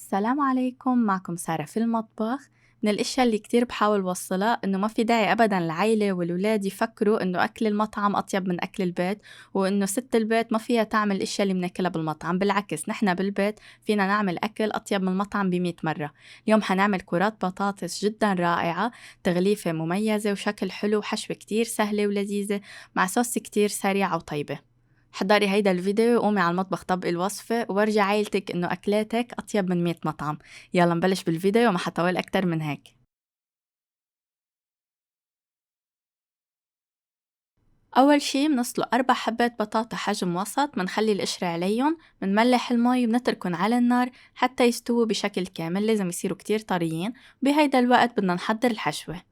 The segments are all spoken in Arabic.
السلام عليكم، معكم سارة في المطبخ. من الاشياء اللي كتير بحاول وصلها انه ما في داعي ابدا العيلة والولاد يفكروا انه اكل المطعم اطيب من اكل البيت، وانه ست البيت ما فيها تعمل الاشياء اللي بناكلها بالمطعم. بالعكس، نحن بالبيت فينا نعمل اكل اطيب من المطعم ب100 مرة. اليوم حنعمل كرات بطاطس جدا رائعة، تغليفة مميزة وشكل حلو وحشوة كتير سهلة ولذيذة مع صوص كتير سريعة وطيبة. حضري هيدا الفيديو وقومي على المطبخ طبقي الوصفة وورجي عيلتك إنه أكلاتك أطيب من 100 مطعم. يلا نبلش بالفيديو وما حطول أكتر من هيك. أول شي منسلق 4 حبات بطاطا حجم وسط، منخلي القشرة عليهم، منملح المي وبنتركن على النار حتى يستووا بشكل كامل، لازم يصيروا كتير طريين. بهيدا الوقت بدنا نحضر الحشوة.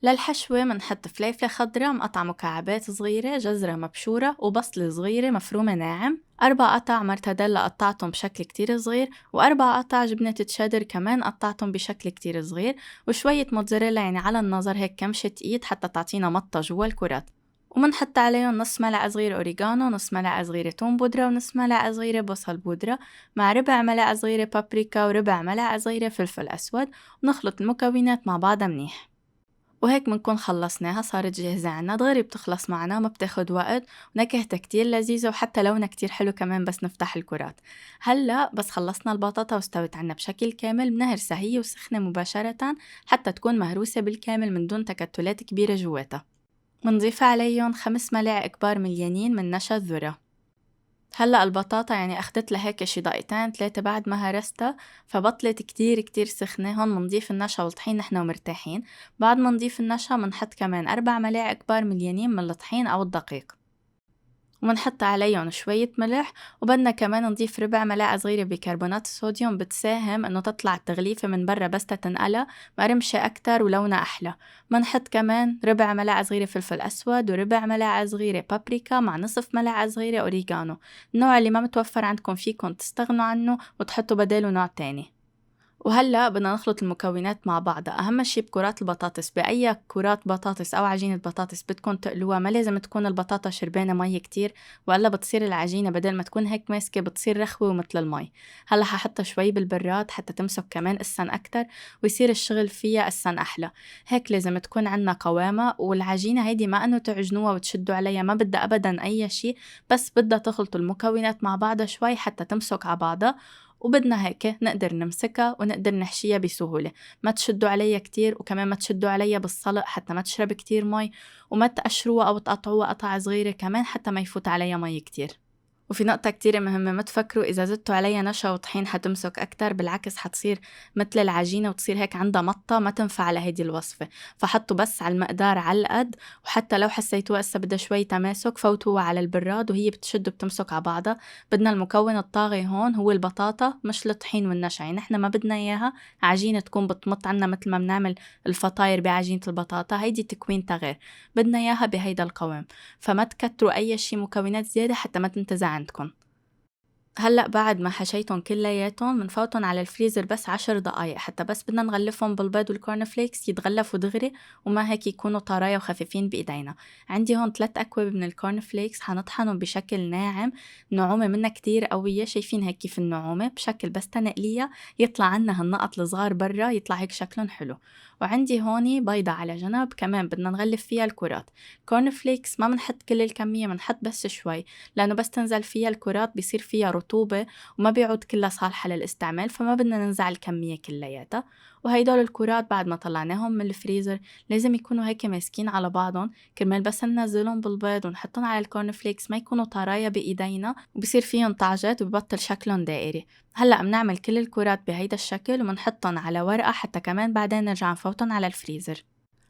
للحشوة منحط فليفلة خضرا مقطعة مكعبات صغيرة، جزرة مبشورة وبصلة صغيرة مفرومة ناعم، 4 قطع مرتديلا قطعتهم بشكل كتير صغير، و4 قطع جبنة تشيدر كمان قطعتهم بشكل كتير صغير، وشوية موتزاريلا يعني على النظر هيك كمشة ايد حتى تعطينا مطة جوا الكرات. ومنحط عليهم نص ملعقة صغيرة أوريغانو، نص ملعقة صغيرة توم بودرة، ونص ملعقة صغيرة بصل بودرة، مع ربع ملعقة صغيرة بابريكا وربع ملعقة صغيرة فلفل أسود. ونخلط المكونات مع بعضها منيح، وهيك منكون خلصناها، صارت جاهزة عنا، دغري بتخلص معنا، ما بتاخد وقت، ونكهتها كتير لذيذة وحتى لونها كتير حلو كمان بس نفتح الكرات. هلأ بس خلصنا البطاطا واستوت عنا بشكل كامل، بنهرسها هي وسخنة مباشرة حتى تكون مهروسة بالكامل من دون تكتلات كبيرة جواتها. منضيف عليهم 5 ملاعق كبار مليانين من نشا الذرة. هلأ البطاطا يعني أخدت لها هيك شي دقيقتين 3 بعد ما هرستها، فبطلت كتير كتير سخنة. هون منضيف النشا والطحين نحن ومرتاحين. بعد ما نضيف النشا منحط كمان 4 ملاعق كبار مليانين من الطحين أو الدقيق، ومنحط عليهم شوية ملح، وبدنا كمان نضيف ربع ملاعقة صغيرة بيكربونات الصوديوم، بتساهم إنه تطلع التغليفة من برا بس تتنقلها مقرمشة أكتر ولونها أحلى. منحط كمان ربع ملاعقة صغيرة فلفل أسود، وربع ملاعقة صغيرة بابريكا، مع نصف ملاعقة صغيرة أوريغانو. النوع اللي ما متوفر عندكم فيكم تستغنوا عنه وتحطوا بداله نوع تاني. وهلأ بدنا نخلط المكونات مع بعضها. أهم شي بكرات البطاطس، بأي كرات بطاطس أو عجينة بطاطس بدكن تقلوها ما لازم تكون البطاطا شربانة مي كتير، وإلا بتصير العجينة بدل ما تكون هيك ماسكة بتصير رخوة ومثل المي. هلأ ححطها شوي بالبراد حتى تمسك كمان السن أكتر ويصير الشغل فيها السن أحلى. هيك لازم تكون عنا قوامة، والعجينة هيدي ما أنه تعجنوها وتشدوا عليها، ما بدها أبدا أي شي، بس بدها تخلطوا المكونات مع بعضها شوي حتى تمسك على بعضها. وبدنا هيك نقدر نمسكها ونقدر نحشيها بسهولة. ما تشدوا عليها كتير، وكمان ما تشدوا عليها بالصلق حتى ما تشرب كتير مي، وما تقشروها أو تقطعوها قطع صغيرة كمان حتى ما يفوت عليها مي كتير. وفي نقطة كتير مهمة، ما تفكروا إذا زدتوا عليها نشا وطحين حتمسك أكتر، بالعكس حتصير مثل العجينة وتصير هيك عندها مطة، ما تنفع لهيدي الوصفة. فحطوا بس على المقدار على القد، وحتى لو حسيتوها هسه بدها شوي تماسك فوتوها على البراد وهي بتشد وبتمسك على بعضها. بدنا المكون الطاغي هون هو البطاطا مش الطحين والنشا، يعني نحن ما بدنا إياها عجينة تكون بتمط عنا مثل ما بنعمل الفطاير بعجينة البطاطا، هيدي تكوين غير. بدنا إياها بهيدا القوام، فما تكتروا أي شي مكونات زيادة حتى ما تنتزع عندكم. هلأ بعد ما حشيتهم كلياتهم منفوتهم على الفريزر بس 10 دقايق، حتى بس بدنا نغلفهم بالبيض والكورن فليكس يتغلفوا دغري وما هيك يكونوا طرايا وخفيفين بإيدينا. عندي هون 3 أكواب من الكورن فليكس حنطحنهم بشكل ناعم، نعومة منها كتير قوية، شايفين هيك كيف النعومة بشكل بس تنقليها يطلع عنا هالنقط الصغار برا، يطلع هيك شكلهم حلو. وعندي هوني بيضة على جنب كمان بدنا نغلف فيها الكرات. كورن فليكس ما منحط كل الكمية، منحط بس شوي، لأنه بس تنزل فيها الكرات بيصير فيها رطوبة وما بيعود كلها صالحة للاستعمال، فما بدنا ننزع الكمية كلياتها. وهيدول الكرات بعد ما طلعناهم من الفريزر لازم يكونوا هيك ماسكين على بعضهم، كرمال بس ننزلهم بالبيض ونحطهم على الكورن فليكس ما يكونوا طرايا بإيدينا وبصير فيهم طعجات وببطل شكلهم دائري. هلأ بنعمل كل الكرات بهيدا الشكل ومنحطهم على ورقة حتى كمان بعدين نرجع نفوتهم على الفريزر.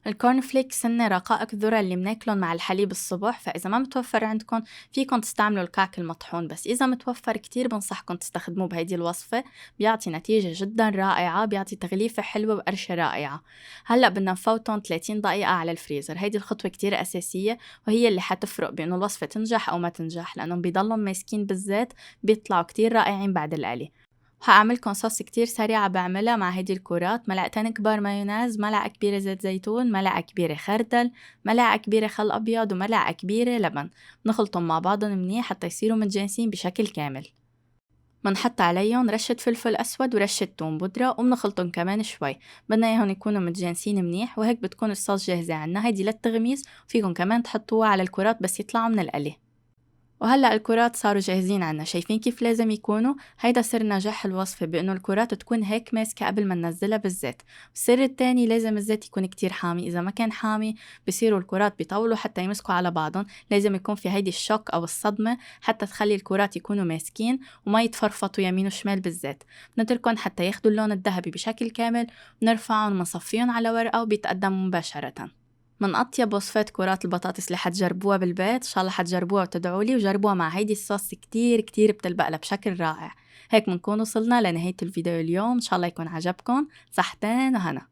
الكورن فليكس هن رقائق الذرة اللي بناكلهم مع الحليب الصبح، فإذا ما متوفر عندكم فيكم تستعملوا الكعك المطحون، بس إذا متوفر كتير بنصحكم تستخدموه بهيدي الوصفة، بيعطي نتيجة جدا رائعة، بيعطي تغليفة حلوة وقرشة رائعة. هلأ بدنا نفوتهم 30 دقيقة على الفريزر، هيدي الخطوة كتير أساسية وهي اللي حتفرق بأنه الوصفة تنجح أو ما تنجح، لأنهم بيضلهم ماسكين بالزيت، بيطلعوا كتير رائعين بعد القلي. هعملكن صوص كتير سريعة بعملها مع هيدي الكرات: ملعقتين كبار مايونيز، ملعقة كبيرة زيت زيتون، ملعقة كبيرة خردل، ملعقة كبيرة خل أبيض، وملعقة كبيرة لبن. نخلطهم مع بعضهم منيح حتى يصيروا متجانسين بشكل كامل. منحط عليهم رشة فلفل أسود ورشة توم بودرة وبنخلطن كمان شوي. بدنا إياهم يكونوا متجانسين منيح، وهيك بتكون الصوص جاهزة عنا هيدي للتغميس. وفيكن كمان تحطوها على الكرات بس يطلعوا من القلي. وهلأ الكرات صاروا جاهزين عنا، شايفين كيف لازم يكونوا؟ هيدا سر نجاح الوصفة، بأنه الكرات تكون هيك ماسكة قبل ما ننزلها بالزيت. السر التاني لازم الزيت يكون كتير حامي، إذا ما كان حامي بصيروا الكرات بيطولوا حتى يمسكوا على بعضهم. لازم يكون في هيدي الشوك أو الصدمة حتى تخلي الكرات يكونوا ماسكين وما يتفرفطوا يمين وشمال بالزيت. بنتركن حتى ياخدوا اللون الذهبي بشكل كامل، بنرفعهم ونصفيهم على ورقة وبيتقدموا مباشرة. من أطيب وصفات كرات البطاطس اللي حتجربوها بالبيت، إن شاء الله حتجربوها وتدعولي، وجربوها مع هيدي الصوص كتير كتير بتلبقلها بشكل رائع. هيك منكون وصلنا لنهاية الفيديو اليوم، إن شاء الله يكون عجبكم. صحتين وهنا.